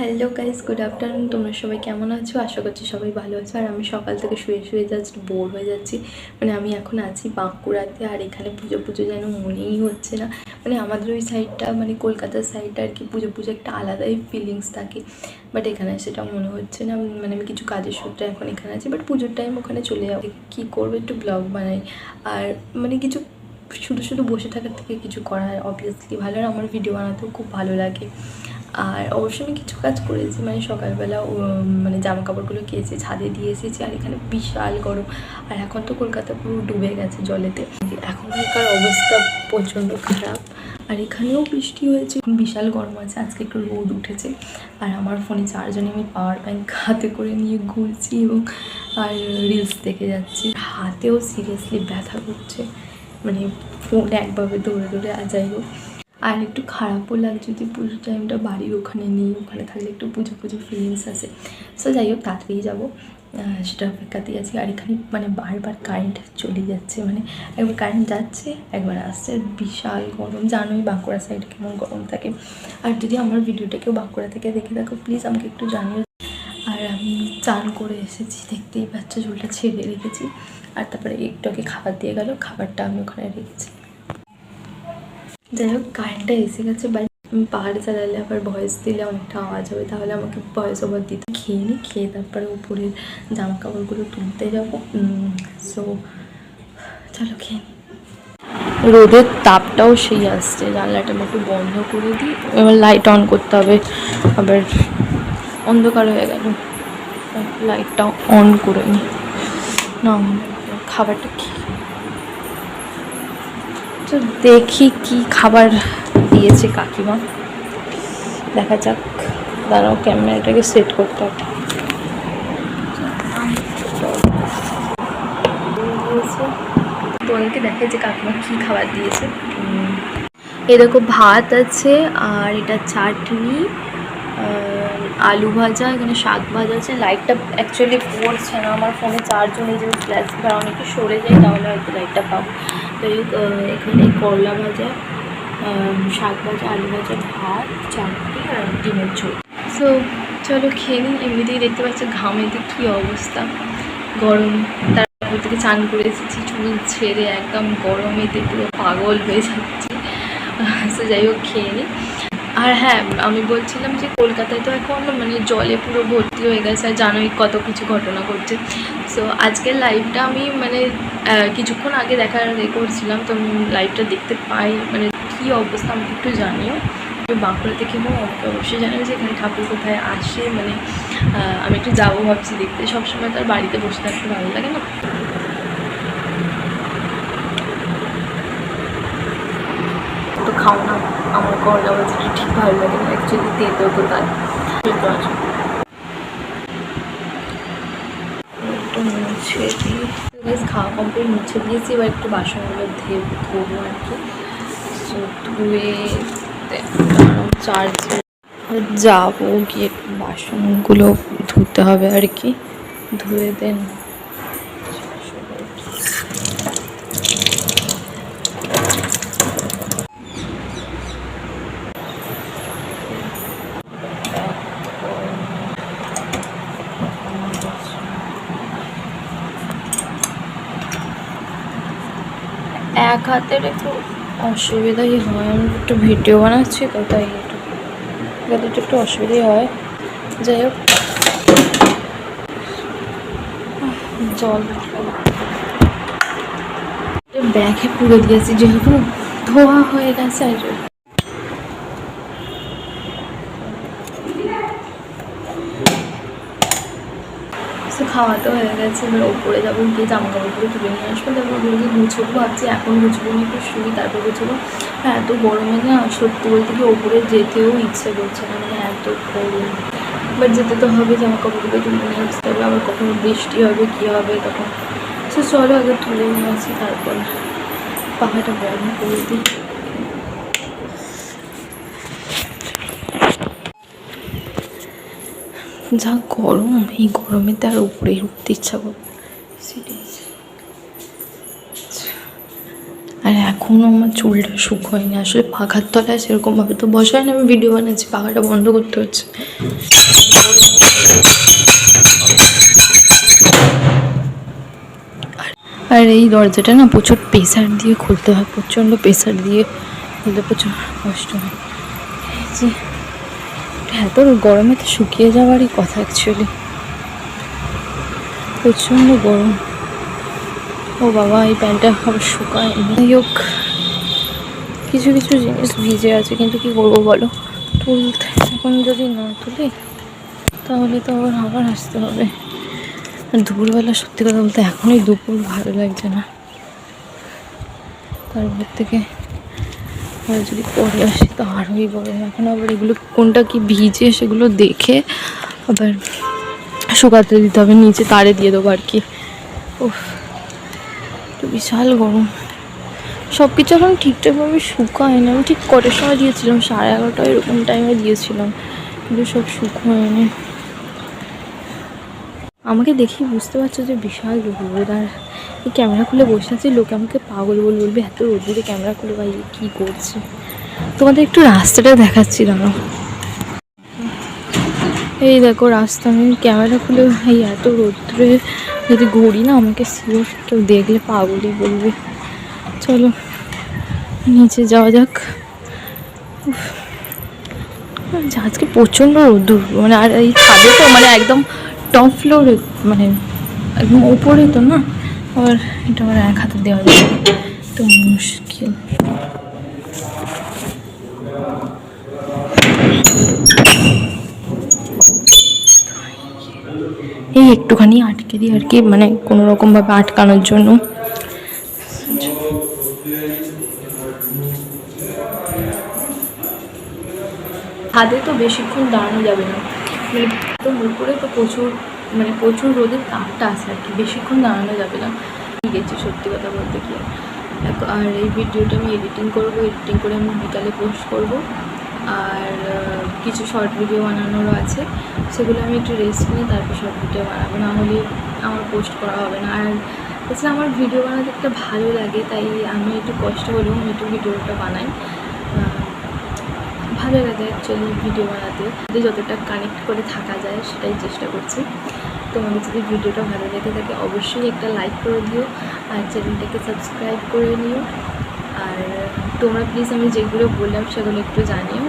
Hello guys, good afternoon. তোমরা সবাই কেমন আছো? আশা করছি সবাই ভালো আছো। আর আমি সকাল থেকে শুয়ে শুয়ে জাস্ট বোর হয়ে যাচ্ছি। মানে আমি এখন আছি বাঁকুড়াতে, আর এখানে পুজো পুজো যেন মনেই হচ্ছে না। মানে আমাদের ওই সাইডটা, মানে কলকাতার সাইডটা আর কি, পুজো পুজো একটা আলাদাই ফিলিংস থাকে, বাট এখানে সেটা মনে হচ্ছে না। মানে আমি কিছু কাজের সূত্রে এখন এখানে আছি, বাট পুজোর টাইম ওখানে চলে যাবো। কী করবো, একটু ব্লগ বানাই। আর মানে কিছু শুধু শুধু বসে থাকার থেকে কিছু করা অবভিয়াসলি ভালো। আর আমার ভিডিও বানাতেও খুব ভালো লাগে। আর অবশ্যই আমি কিছু কাজ করেছি, মানে সকালবেলা মানে জামা কাপড়গুলো কেচে ছাদে দিয়ে এসেছি। আর এখানে বিশাল গরম, আর এখন তো কলকাতা পুরো ডুবে গেছে জলেতে। এখনকার অবস্থা প্রচণ্ড খারাপ। আর এখানেও বৃষ্টি হয়েছে, বিশাল গরম আছে। আজকে একটু রোদ উঠেছে। আর আমার ফোনে চার্জনে আমি পাওয়ার ব্যাঙ্ক হাতে করে নিয়ে ঘুরছি এবং আর রিলস দেখে যাচ্ছি। হাতেও সিরিয়াসলি ব্যথা করছে, মানে ফোন একভাবে দৌড়ে দৌড়ে। যাই হোক, আর একটু খারাপও লাগছে যে পুজোর টাইমটা বাড়ির ওখানে নেই। ওখানে থাকলে একটু পুজো পুজো ফিলিংস আসে। সো যাই হোক, তাড়াতাড়ি যাবো, সেটা অপেক্ষাতেই আছি। আর এখানে মানে বারবার কারেন্ট চলে যাচ্ছে, মানে একবার কারেন্ট যাচ্ছে একবার আসছে। বিশাল গরম, জানোই বাঁকুড়া সাইডে কেমন গরম থাকে। আর যদি আমার ভিডিওটা কেউ বাঁকুড়া থেকে দেখে থাকো, প্লিজ আমাকে একটু জানিও। আর আমি চান করে এসেছি, দেখতেই পাচ্ছ, চুলটা ছেড়ে রেখেছি। আর তারপরে একটুকে খাবার দিয়ে গেল, খাবারটা আমি ওখানে রেখেছি। যাই হোক, কারেন্টটা এসে গেছে। বাট আমি পাহাড়ে চালালে আবার ভয়েস দিলে অনেকটা আওয়াজ হবে, তাহলে আমাকে ভয়েস ওভার দিতে। খেয়ে নিই, খেয়ে তারপরে উপরের জামা কাপড়গুলো তুলতে যাবো। সো চলো খেয়ে নিই। রোদের তাপটাও সেই আসছে, জানলাটা আমি একটু বন্ধ করে দিই। এবার লাইট অন করতে হবে, আবার অন্ধকার হয়ে গেল। লাইটটা অন করে নিই না, খাবারটা খেয়ে তো দেখি কি খাবার দিয়েছে কাকিমা, দেখা যাক। দাঁড়াও, ক্যামেরাটাকে সেট করতে হবে। তোমাদেরকে দেখে যে কাকিমা কী খাবার দিয়েছে। এরকম ভাত আছে, আর এটা চাটনি, আলু ভাজা, এখানে শাক ভাজা আছে। লাইটটা অ্যাকচুয়ালি পড়ছে না, আমার ফোনে চার্জও নেই যে ফ্ল্যাশ, কারণ একটু সরে যাই তাহলে হয়তো লাইটটা পাবো। তো এখানে করলা ভাজা, শাক ভাজা, আলু ভাজা, ভাত, চাটনি আর ডিমের ঝোল। সো চলো খেয়ে নিই। এমনিতেই দেখতে পাচ্ছি ঘামেতে কী অবস্থা, গরম। তারপর থেকে চান করে এসেছি, চুল ছেড়ে একদম গরমেতে পুরো পাগল হয়ে যাচ্ছি। সো যাই হোক, খেয়ে নিই। আর হ্যাঁ, আমি বলছিলাম যে কলকাতায় তো এখন মানে জলে পুরো ভর্তি হয়ে গেছে, আর জানোই কত কিছু ঘটনা ঘটছে। সো আজকের লাইভটা আমি মানে কিছুক্ষণ আগে দেখার করছিলাম, তো আমি লাইভটা দেখতে পাই, মানে কী অবস্থা আমাকে একটু জানিও। বাঁকুড়া থেকে আমাকে অবশ্যই জানাবে যে এখানে ঠাকুর কোথায় আসে। মানে আমি একটু যাবো ভাবছি দেখতে। সবসময় তার বাড়িতে বসে থাকতে ভালো লাগে না। তো খাও না, আমার করলা ভাজিটা ঠিক ভালো লাগে না অ্যাকচুয়ালি, তেতো তো তার একটু মুছে দিই। খাওয়া কমপ্লিট, মুছে দিয়েছি। এবার একটু বাসনগুলো ধোবো আর কি। সো ধুয়ে চার্জে যাবো, গিয়ে বাসনগুলো ধুতে হবে আর কি। ধুয়ে দেন এক হাতের একটু অসুবিধাই হয়। আমি একটু ভিডিও বানাচ্ছি তো, তাই একটু অসুবিধাই হয়। যাই হোক, জল ব্যাগে পুরো দিয়েছি, যেহেতু ধোয়া হয়ে গেছে। আর খাওয়াতে হয়ে গেছে, এবার ওপরে যাবো, গিয়ে জামা কাপড়গুলো তুলে নিয়ে আসবো। তারপর ওগুলোকে গুছবো, ভাবছি এখন গুছবো না, একটু শুই তারপর গুছবো। হ্যাঁ, এত গরমে না সত্যি বলতে কি ওপরে যেতেও ইচ্ছে করছে না, মানে এত গরম। বাট যেতে তো হবে, জামা কাপড়গুলো তুলে নিয়ে আসতে হবে। আবার কখনো বৃষ্টি হবে, কী হবে তখন। সে চলো আগে তুলে নিয়ে আসি, তারপর পাখাটা বন্ধ করে দিই। যা গরম, এই গরমেতে আর উপরে উঠতে ইচ্ছা করে। আর এখন এখনও আমার চুলটা শুকোয়নি। আসলে পাখার তলায় সেরকমভাবে তো বসায় না, আমি ভিডিও বানাচ্ছি, পাখাটা বন্ধ করতে হচ্ছে। আর এই দরজাটা না প্রচুর প্রেসার দিয়ে খুলতে হয়, প্রচণ্ড প্রেসার দিয়ে খুলতে প্রচুর কষ্ট হয়। যে এত গরমে তো শুকিয়ে যাওয়ারই কথা, অ্যাকচুয়ালি প্রচণ্ড গরম। ও বাবা, এই প্যান্টটা আবার শুকায়। যাই হোক, কিছু কিছু জিনিস ভিজে আছে, কিন্তু কি করবো বলো, তুলতে এখন যদি না তুলি তাহলে তো আবার আসতে হবে। আর দুপুরবেলা সত্যি কথা বলতে এখনই দুপুর ভালো লাগছে না, তারপর থেকে আর যদি পরে আসি তো আরোই গরম। এখন আবার এগুলো কোনটা কি ভিজে সেগুলো দেখে আবার শুকাতে দিতে হবে, নিচে তারে দিয়ে দেবো আর কি। উফ, তো বিশাল গরম। সব কিছু এখন ঠিকঠাকভাবে শুকায় না। আমি ঠিক কটার সময় দিয়েছিলাম, 11:30 এরকম টাইমে দিয়েছিলাম, কিন্তু সব শুকোয়নি। আমাকে দেখেই বুঝতে পারছো যে বিশাল রোদ, আর এই ক্যামেরা খুলে বসে আছে, লোকে আমাকে পাগল বলবে এত রোদ্দুরে ক্যামেরা খুলে ভাই কী করছে। তোমাদের একটু রাস্তাটা দেখাচ্ছি দাঁড়াও। এই দেখো রাস্তা, আমি ক্যামেরা খুলে ভাই এত রোদ্দুরে যদি ঘুরি না, আমাকে শিওর কেউ দেখলে পাগলই বলবে। চলো নিচে যাওয়া যাক। আজকে প্রচণ্ড রোদ্দুর, মানে আর এই ছাদে তো মানে একদম টপ ফ্লোরে, মানে একদম ওপরে তো না, আবার এটা আমার এক হাতে দেওয়া যায় তো মুশকিল। এই একটুখানি আটকে দিই আর কি, মানে কোনো রকমভাবে আটকানোর জন্য। ছাদে তো বেশিক্ষণ দাঁড়ানো যাবে না, তো উপরে তো প্রচুর রোদের তাপটা আসে আর কি, বেশিক্ষণ দাঁড়ানো যাবে না। ঠিক আছে, সত্যি কথা বলতে কি। আর এই ভিডিওটা আমি এডিটিং করে আমি বিকালে পোস্ট করব। আর কিছু শর্ট ভিডিও বানানোরও আছে, সেগুলো আমি একটু রেস্ট নিয়ে তারপর শর্ট ভিডিও বানাবো, না হলে আমার পোস্ট করা হবে না। আর এছাড়া আমার ভিডিও বানাতে একটা ভালো লাগে, তাই আমি একটু কষ্ট হলেও আমি একটু ভিডিওটা বানাই। ভালো লাগে অ্যাকচুয়ালি ভিডিও বানাতে, যতটা কানেক্ট করে থাকা যায় সেটাই চেষ্টা করছি। তোমাদের যদি ভিডিওটা ভালো লেগে থাকে অবশ্যই একটা লাইক করে দিও, আর চ্যানেলটাকে সাবস্ক্রাইব করে নিও। আর তোমরা প্লিজ আমি যেগুলো বললাম সেগুলো একটু জানিও।